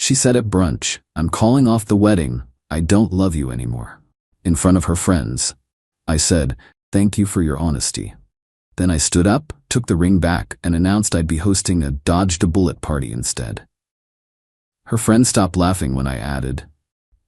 She said at brunch, "I'm calling off the wedding. I don't love you anymore." In front of her friends. I said, "Thank you for your honesty." Then I stood up, took the ring back, and announced I'd be hosting a dodged-a-bullet party instead. Her friends stopped laughing when I added,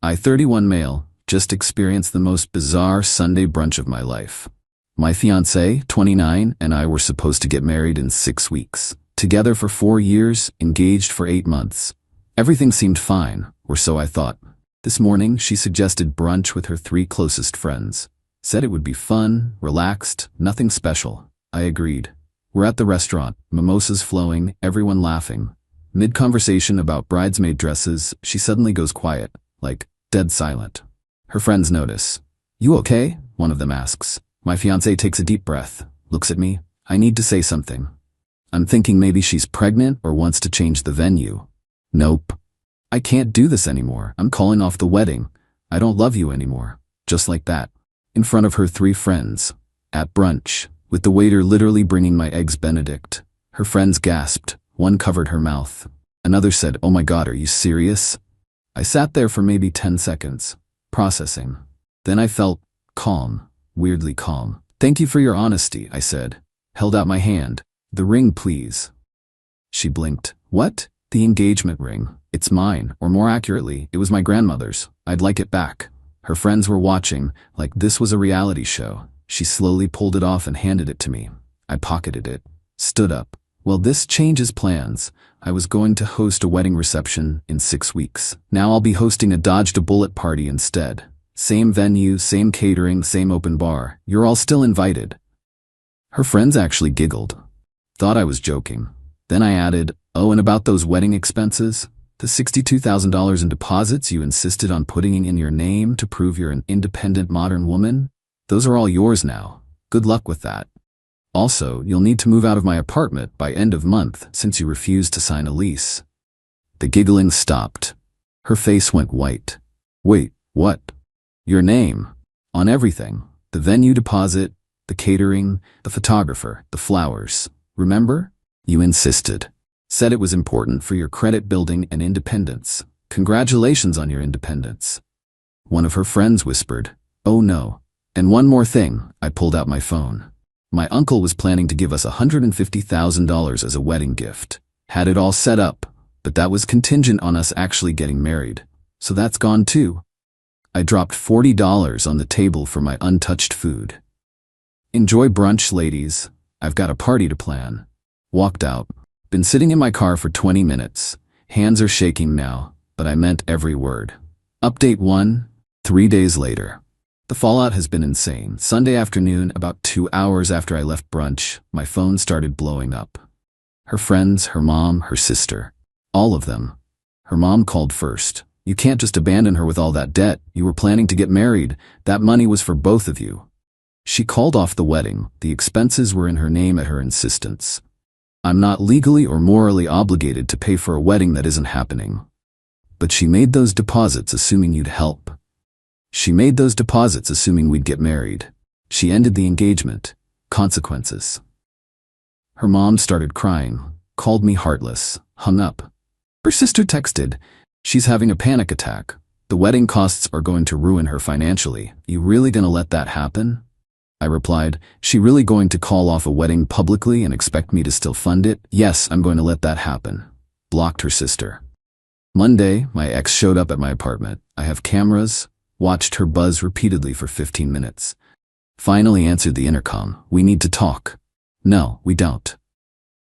"I, 31 male, just experienced the most bizarre Sunday brunch of my life. My fiancé, 29, and I were supposed to get married in 6 weeks. Together for 4 years, engaged for 8 months. Everything seemed fine, or so I thought. This morning, she suggested brunch with her 3 closest friends. Said it would be fun, relaxed, nothing special. I agreed. We're at the restaurant, mimosas flowing, everyone laughing. Mid-conversation about bridesmaid dresses, she suddenly goes quiet, like, dead silent. Her friends notice. "You okay?" one of them asks. My fiancé takes a deep breath, looks at me. I need to say something. I'm thinking maybe she's pregnant or wants to change the venue. Nope. I can't do this anymore. I'm calling off the wedding. I don't love you anymore. Just like that. In front of her 3 friends. At brunch, with the waiter literally bringing my eggs Benedict. Her friends gasped. One covered her mouth. Another said, "Oh my God, are you serious?" I sat there for maybe 10 seconds, processing. Then I felt calm, weirdly calm. "Thank you for your honesty," I said. Held out my hand. "The ring, please." She blinked. "What?" "The engagement ring. It's mine, or more accurately, it was my grandmother's. I'd like it back." Her friends were watching, like this was a reality show. She slowly pulled it off and handed it to me. I pocketed it. Stood up. "Well, this changes plans. I was going to host a wedding reception in 6 weeks. Now I'll be hosting a dodged-a-bullet party instead. Same venue, same catering, same open bar. You're all still invited." Her friends actually giggled. Thought I was joking. Then I added, "Oh, and about those wedding expenses? The $62,000 in deposits you insisted on putting in your name to prove you're an independent modern woman? Those are all yours now. Good luck with that. Also, you'll need to move out of my apartment by end of month since you refused to sign a lease." The giggling stopped. Her face went white. "Wait, what?" "Your name. On everything. The venue deposit, the catering, the photographer, the flowers. Remember? You insisted. Said it was important for your credit building and independence. Congratulations on your independence." One of her friends whispered, "Oh no. And one more thing," I pulled out my phone. My uncle was planning to give us $150,000 as a wedding gift. Had it all set up, but that was contingent on us actually getting married. So that's gone too. I dropped $40 on the table for my untouched food. "Enjoy brunch, ladies. I've got a party to plan." Walked out. Been sitting in my car for 20 minutes. Hands are shaking now, but I meant every word. Update 1, 3 days later. The fallout has been insane. Sunday afternoon, about 2 hours after I left brunch, my phone started blowing up. Her friends, her mom, her sister. All of them. Her mom called first. "You can't just abandon her with all that debt. You were planning to get married. That money was for both of you." She called off the wedding. The expenses were in her name at her insistence. I'm not legally or morally obligated to pay for a wedding that isn't happening. But she made those deposits assuming you'd help. She made those deposits assuming we'd get married. She ended the engagement. Consequences. Her mom started crying, called me heartless, hung up. Her sister texted, "She's having a panic attack. The wedding costs are going to ruin her financially. You really gonna let that happen?" I replied, "She really going to call off a wedding publicly and expect me to still fund it? Yes, I'm going to let that happen." Blocked her sister. Monday, my ex showed up at my apartment. I have cameras, watched her buzz repeatedly for 15 minutes. Finally answered the intercom. "We need to talk." "No, we don't."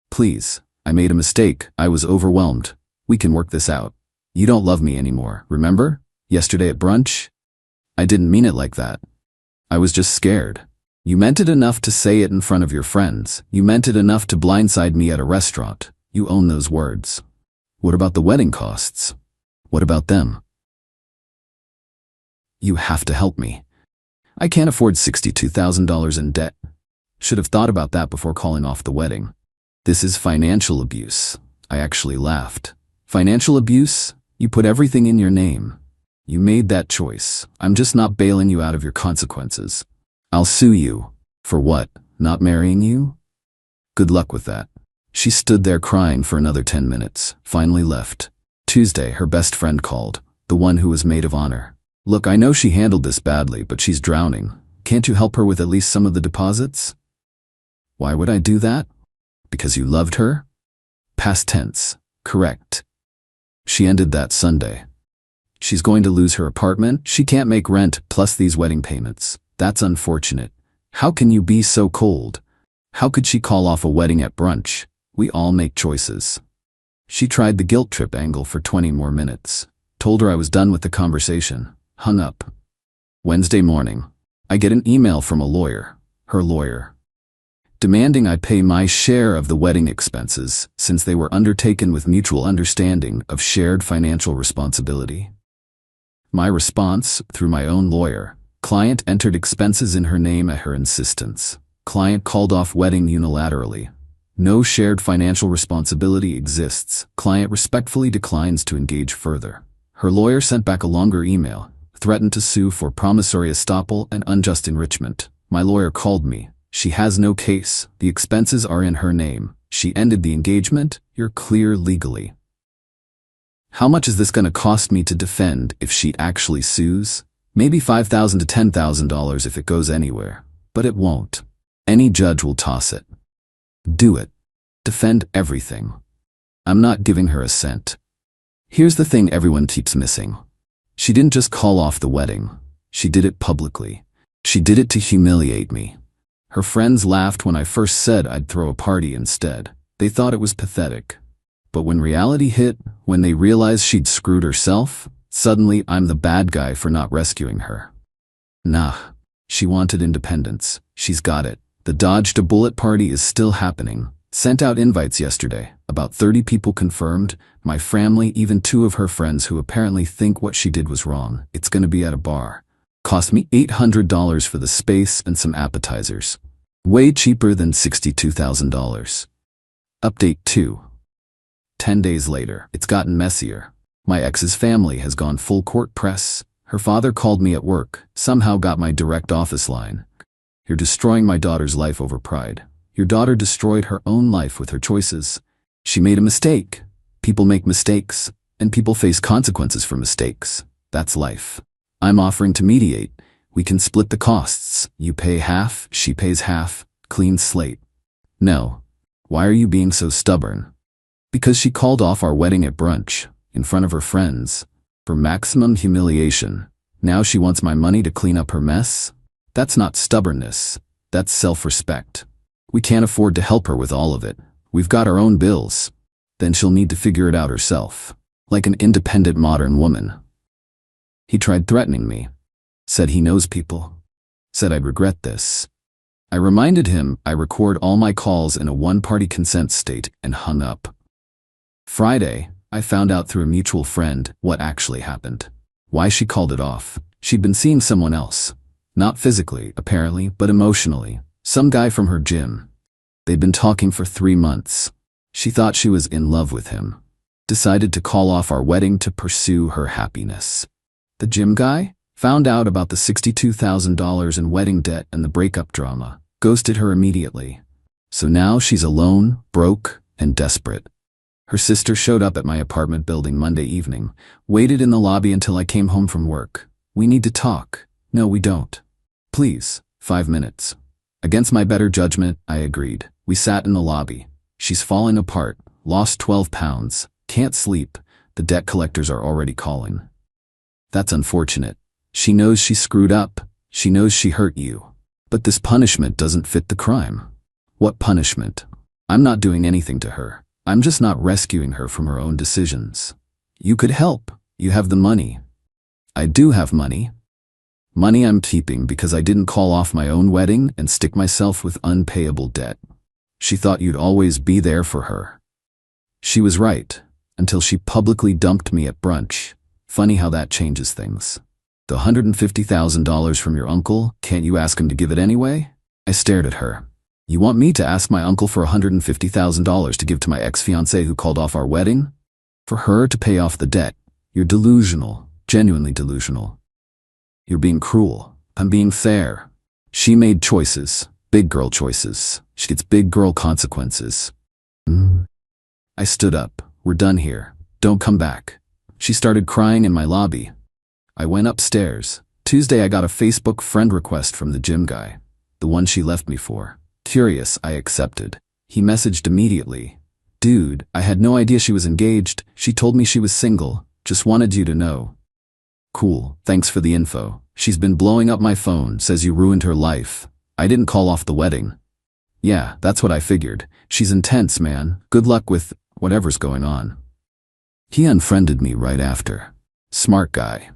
"Please, I made a mistake. I was overwhelmed. We can work this out. You don't love me anymore, remember? Yesterday at brunch? I didn't mean it like that. I was just scared. You meant it enough to say it in front of your friends. You meant it enough to blindside me at a restaurant. You own those words. What about the wedding costs? What about them? You have to help me. I can't afford $62,000 in debt. Should have thought about that before calling off the wedding. This is financial abuse." I actually laughed. "Financial abuse? You put everything in your name. You made that choice. I'm just not bailing you out of your consequences. I'll sue you. For what? Not marrying you? Good luck with that." She stood there crying for another 10 minutes, finally left. Tuesday, her best friend called, the one who was maid of honor. Look, I know she handled this badly, but she's drowning. Can't you help her with at least some of the deposits? Why would I do that? Because you loved her? Past tense. Correct. She ended that Sunday. She's going to lose her apartment. She can't make rent, plus these wedding payments. That's unfortunate. How can you be so cold? How could she call off a wedding at brunch? We all make choices. She tried the guilt trip angle for 20 more minutes. Told her I was done with the conversation. Hung up. Wednesday morning, I get an email from a lawyer, her lawyer, demanding I pay my share of the wedding expenses since they were undertaken with mutual understanding of shared financial responsibility. My response, through my own lawyer: client entered expenses in her name at her insistence. Client called off wedding unilaterally. No shared financial responsibility exists. Client respectfully declines to engage further. Her lawyer sent back a longer email, threatened to sue for promissory estoppel and unjust enrichment. My lawyer called me. She has no case. The expenses are in her name. She ended the engagement. You're clear legally. How much is this going to cost me to defend if she actually sues? Maybe $5,000 to $10,000 if it goes anywhere. But it won't. Any judge will toss it. Do it. Defend everything. I'm not giving her a cent. Here's the thing everyone keeps missing. She didn't just call off the wedding. She did it publicly. She did it to humiliate me. Her friends laughed when I first said I'd throw a party instead. They thought it was pathetic. But when reality hit, when they realized she'd screwed herself, suddenly I'm the bad guy for not rescuing her. Nah. She wanted independence. She's got it. The dodged a bullet party is still happening. Sent out invites yesterday. About 30 people confirmed. My family, even 2 of her friends who apparently think what she did was wrong. It's gonna be at a bar. Cost me $800 for the space and some appetizers. Way cheaper than $62,000. Update 2. 10 days later, it's gotten messier. My ex's family has gone full court press. Her father called me at work, somehow got my direct office line. You're destroying my daughter's life over pride. Your daughter destroyed her own life with her choices. She made a mistake. People make mistakes, and people face consequences for mistakes. That's life. I'm offering to mediate. We can split the costs. You pay half, she pays half. Clean slate. No. Why are you being so stubborn? Because she called off our wedding at brunch, in front of her friends, for maximum humiliation. Now she wants my money to clean up her mess? That's not stubbornness. That's self-respect. We can't afford to help her with all of it. We've got our own bills. Then she'll need to figure it out herself, like an independent modern woman. He tried threatening me. Said he knows people. Said I'd regret this. I reminded him I record all my calls in a one-party consent state and hung up. Friday, I found out through a mutual friend what actually happened. Why she called it off. She'd been seeing someone else. Not physically, apparently, but emotionally. Some guy from her gym. They'd been talking for 3 months. She thought she was in love with him. Decided to call off our wedding to pursue her happiness. The gym guy found out about the $62,000 in wedding debt and the breakup drama. Ghosted her immediately. So now she's alone, broke, and desperate. Her sister showed up at my apartment building Monday evening, waited in the lobby until I came home from work. We need to talk. No, we don't. Please, 5 minutes. Against my better judgment, I agreed. We sat in the lobby. She's falling apart, lost 12 pounds, can't sleep. The debt collectors are already calling. That's unfortunate. She knows she screwed up. She knows she hurt you. But this punishment doesn't fit the crime. What punishment? I'm not doing anything to her. I'm just not rescuing her from her own decisions. You could help. You have the money. I do have money. Money I'm keeping because I didn't call off my own wedding and stick myself with unpayable debt. She thought you'd always be there for her. She was right, until she publicly dumped me at brunch. Funny how that changes things. The $150,000 from your uncle, can't you ask him to give it anyway? I stared at her. You want me to ask my uncle for $150,000 to give to my ex-fiancée who called off our wedding? For her to pay off the debt? You're delusional, genuinely delusional. You're being cruel. I'm being fair. She made choices, big girl choices. She gets big girl consequences. I stood up. We're done here. Don't come back. She started crying in my lobby. I went upstairs. Tuesday I got a Facebook friend request from the gym guy, the one she left me for. Curious, I accepted. He messaged immediately. Dude, I had no idea she was engaged. She told me she was single. Just wanted you to know. Cool, thanks for the info. She's been blowing up my phone, says you ruined her life. I didn't call off the wedding. Yeah, that's what I figured. She's intense, man. Good luck with whatever's going on. He unfriended me right after. Smart guy.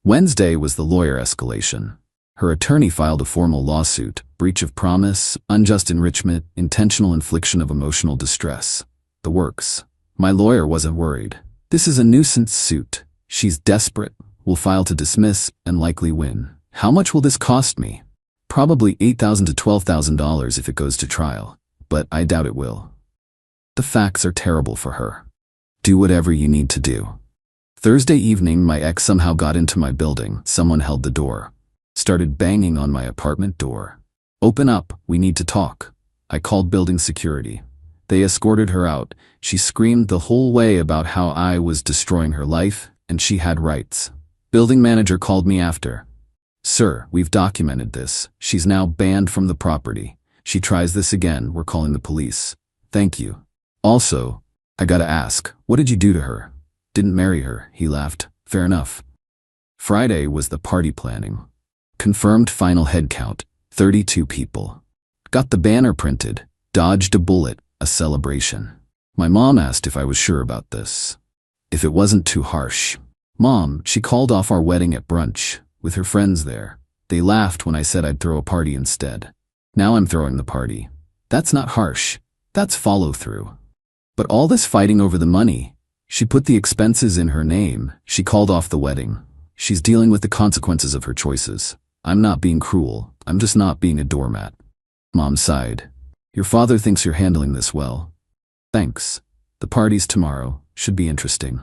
Wednesday was the lawyer escalation. Her attorney filed a formal lawsuit, breach of promise, unjust enrichment, intentional infliction of emotional distress. The works. My lawyer wasn't worried. This is a nuisance suit. She's desperate, will file to dismiss, and likely win. How much will this cost me? Probably $8,000 to $12,000 if it goes to trial, but I doubt it will. The facts are terrible for her. Do whatever you need to do. Thursday evening, my ex somehow got into my building. Someone held the door. Started banging on my apartment door. Open up, we need to talk. I called building security. They escorted her out. She screamed the whole way about how I was destroying her life and she had rights. Building manager called me after. Sir, we've documented this. She's now banned from the property. She tries this again, we're calling the police. Thank you. Also, I gotta ask, what did you do to her? Didn't marry her, he laughed. Fair enough. Friday was the party planning. Confirmed final head count, 32 people. Got the banner printed, dodged a bullet, a celebration. My mom asked if I was sure about this. If it wasn't too harsh. Mom, she called off our wedding at brunch, with her friends there. They laughed when I said I'd throw a party instead. Now I'm throwing the party. That's not harsh. That's follow-through. But all this fighting over the money, she put the expenses in her name. She called off the wedding. She's dealing with the consequences of her choices. I'm not being cruel. I'm just not being a doormat. Mom sighed. Your father thinks you're handling this well. Thanks. The party's tomorrow. Should be interesting.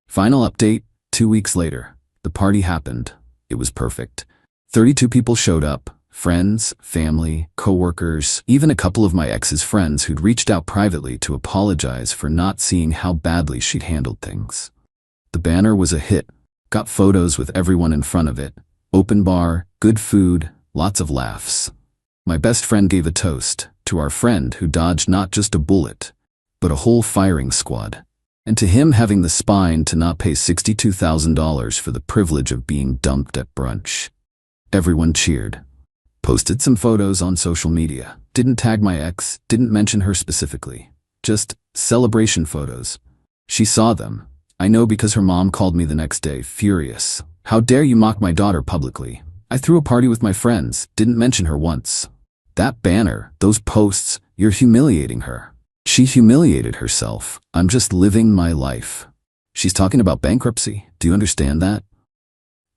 Final update, 2 weeks later. The party happened. It was perfect. 32 people showed up. Friends, family, coworkers, even a couple of my ex's friends who'd reached out privately to apologize for not seeing how badly she'd handled things. The banner was a hit. Got photos with everyone in front of it. Open bar, good food, lots of laughs. My best friend gave a toast to our friend who dodged not just a bullet, but a whole firing squad. And to him having the spine to not pay $62,000 for the privilege of being dumped at brunch. Everyone cheered. Posted some photos on social media. Didn't tag my ex, didn't mention her specifically. Just celebration photos. She saw them. I know because her mom called me the next day, furious. How dare you mock my daughter publicly? I threw a party with my friends, didn't mention her once. That banner, those posts, you're humiliating her. She humiliated herself. I'm just living my life. She's talking about bankruptcy. Do you understand that?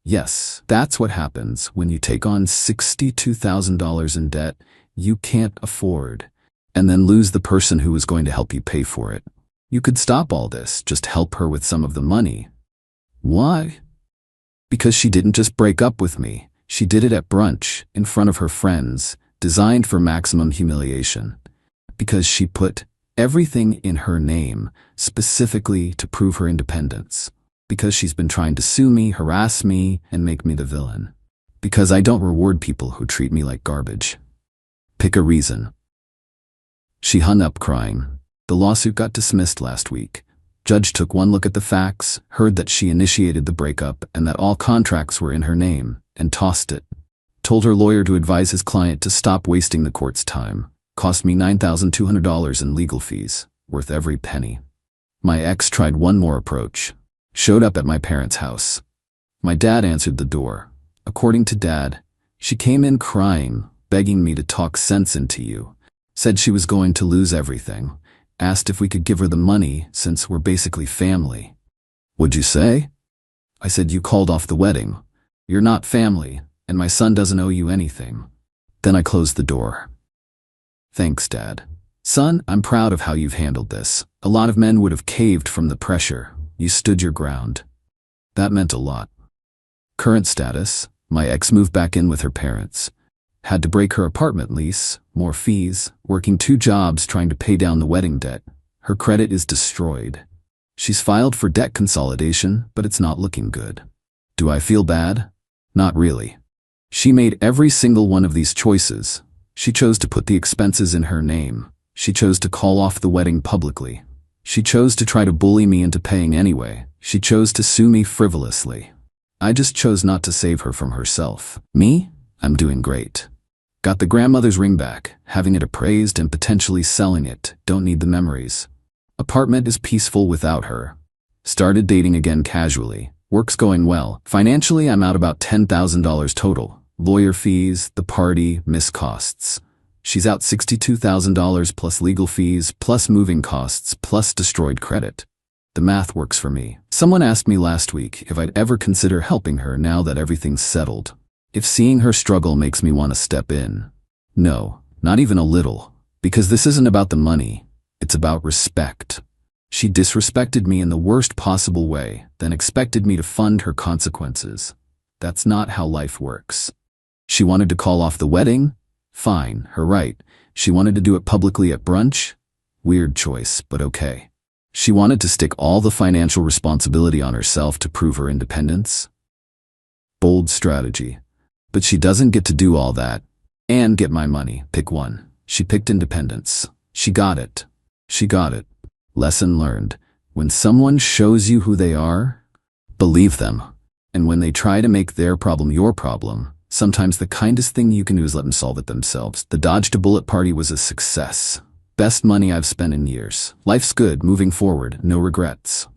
Yes, that's what happens when you take on $62,000 in debt you can't afford, and then lose the person who was going to help you pay for it. You could stop all this, just help her with some of the money. Why? Because she didn't just break up with me. She did it at brunch, in front of her friends, designed for maximum humiliation. Because she put everything in her name, specifically to prove her independence. Because she's been trying to sue me, harass me, and make me the villain. Because I don't reward people who treat me like garbage. Pick a reason. She hung up crying. The lawsuit got dismissed last week. Judge took one look at the facts, heard that she initiated the breakup and that all contracts were in her name, and tossed it. Told her lawyer to advise his client to stop wasting the court's time. Cost me $9,200 in legal fees, worth every penny. My ex tried one more approach. Showed up at my parents' house. My dad answered the door. According to Dad, she came in crying, begging me to talk sense into you. Said she was going to lose everything. Asked if we could give her the money since we're basically family. What'd you say? I said you called off the wedding. You're not family, and my son doesn't owe you anything. Then I closed the door. Thanks, Dad. Son, I'm proud of how you've handled this. A lot of men would have caved from the pressure. You stood your ground. That meant a lot. Current status, my ex moved back in with her parents. Had to break her apartment lease, more fees, working 2 jobs trying to pay down the wedding debt. Her credit is destroyed. She's filed for debt consolidation, but it's not looking good. Do I feel bad? Not really. She made every single one of these choices. She chose to put the expenses in her name. She chose to call off the wedding publicly. She chose to try to bully me into paying anyway. She chose to sue me frivolously. I just chose not to save her from herself. Me? I'm doing great. Got the grandmother's ring back, having it appraised and potentially selling it. Don't need the memories. Apartment is peaceful without her. Started dating again casually. Work's going well. Financially, I'm out about $10,000 total. Lawyer fees, the party, missed costs. She's out $62,000 plus legal fees, plus moving costs, plus destroyed credit. The math works for me. Someone asked me last week if I'd ever consider helping her now that everything's settled. If seeing her struggle makes me want to step in. No, not even a little. Because this isn't about the money. It's about respect. She disrespected me in the worst possible way, then expected me to fund her consequences. That's not how life works. She wanted to call off the wedding? Fine, her right. She wanted to do it publicly at brunch? Weird choice, but okay. She wanted to stick all the financial responsibility on herself to prove her independence? Bold strategy. But she doesn't get to do all that and get my money. Pick one. She picked independence. She got it. She got it. Lesson learned. When someone shows you who they are, believe them. And when they try to make their problem your problem, sometimes the kindest thing you can do is let them solve it themselves. The dodged a bullet party was a success. Best money I've spent in years. Life's good, moving forward, no regrets.